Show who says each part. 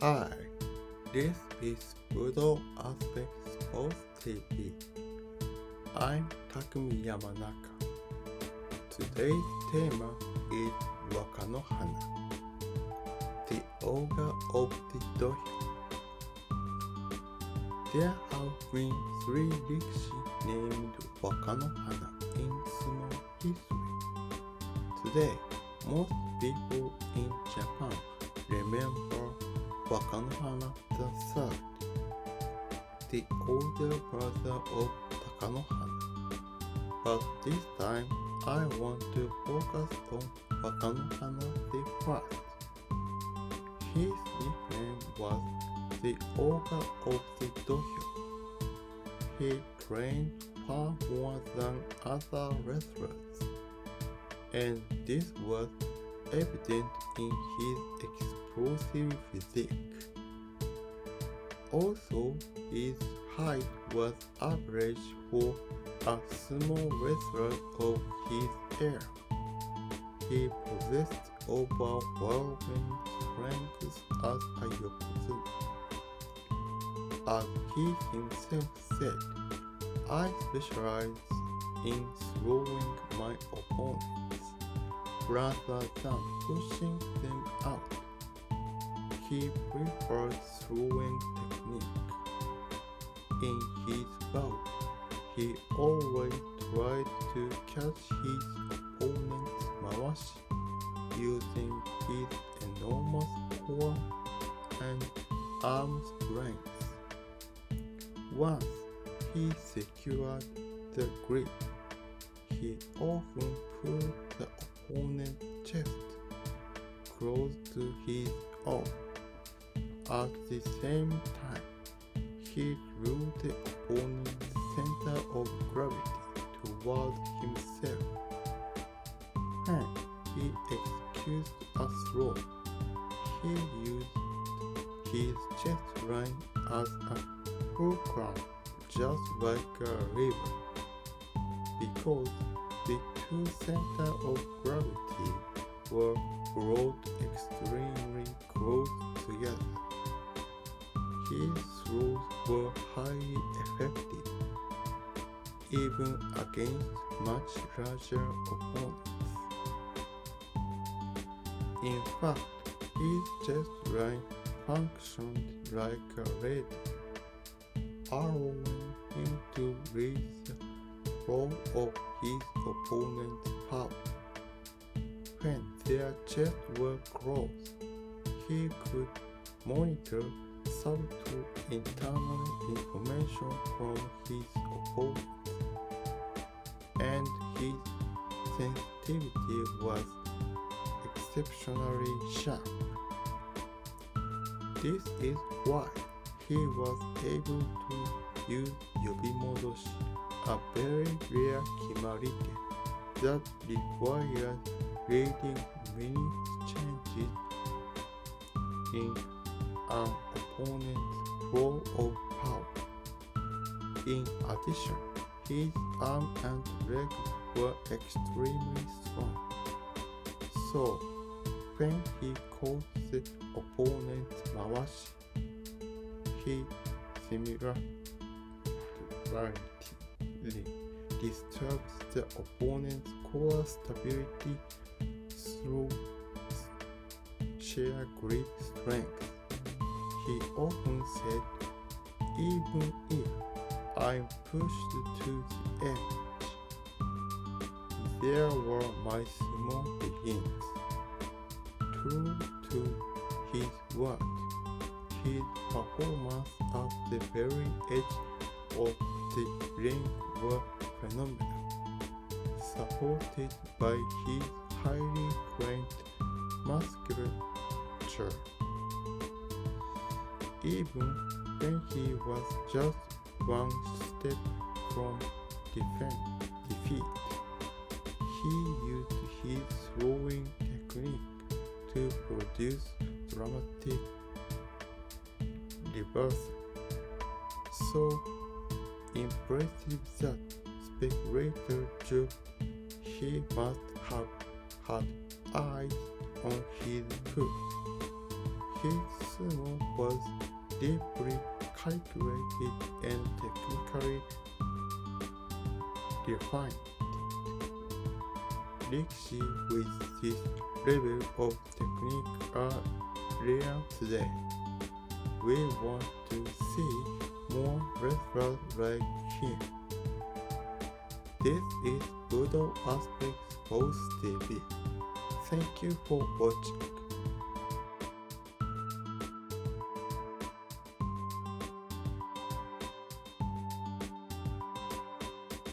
Speaker 1: Hi, this is Budo Aspect Sports TV. I'm takumi.yamanaka. Today's theme is Wakanohana, the Ogre of the Dohyō. There have been 3 rikishi named Wakanohana in sumo history. Today, most people in Japan remember Wakanohana III, the older brother of Takanohana. But this time, I want to focus on Wakanohana I. His nickname was the Ogre of the Dohyō. He trained far more than other wrestlers, and this was evident in his explosive physique. Also, his height was average for a sumo wrestler of his era. He possessed overwhelming strength as a yokozuna. As he himself said, I specialize in throwing my opponents rather than pushing them out. He preferred throwing technique. In his bout, he always tried to catch his opponent's mawashi using his enormous core and arm strength. Once he secured the grip, he often pulled the opponent's chest close to his own. At the same time, he drew the opponent's center of gravity toward himself. When he executed a throw, he used his chest line as a fulcrum, just like a river. Because the two centers of gravity were brought extremely close together, his throws were highly effective, even against much larger opponents. In fact, his chest line functioned like a radar, allowing him to read the flow of his opponent's power. When their chests were closed, he could monitor subtle internal information from his opponent, and his sensitivity was exceptionally sharp. This is why he was able to use yobimodoshi, a very rare kimarike that required reading many changes in an opponent's flow of power. In addition, his arms and legs were extremely strong, so when he caught the opponent's mawashi, he similarly disturbs the opponent's core stability through sheer grip strength. He often said, even if I'm pushed to the edge, there where my sumo begins. True to his word, his performance at the very edge of the ring were phenomenal, supported by his highly trained musculature. Even when he was just one step from defeat, he used his throwing technique to produce dramatic reversal. So impressive that speculators joked he must have had eyes on his foot. His sumo was deeply calculated and technically refined. Rikishi with this level of technique are rare today. We want to see more wrestlers like him. This is Budo Aspects Post TV. Thank you for watching.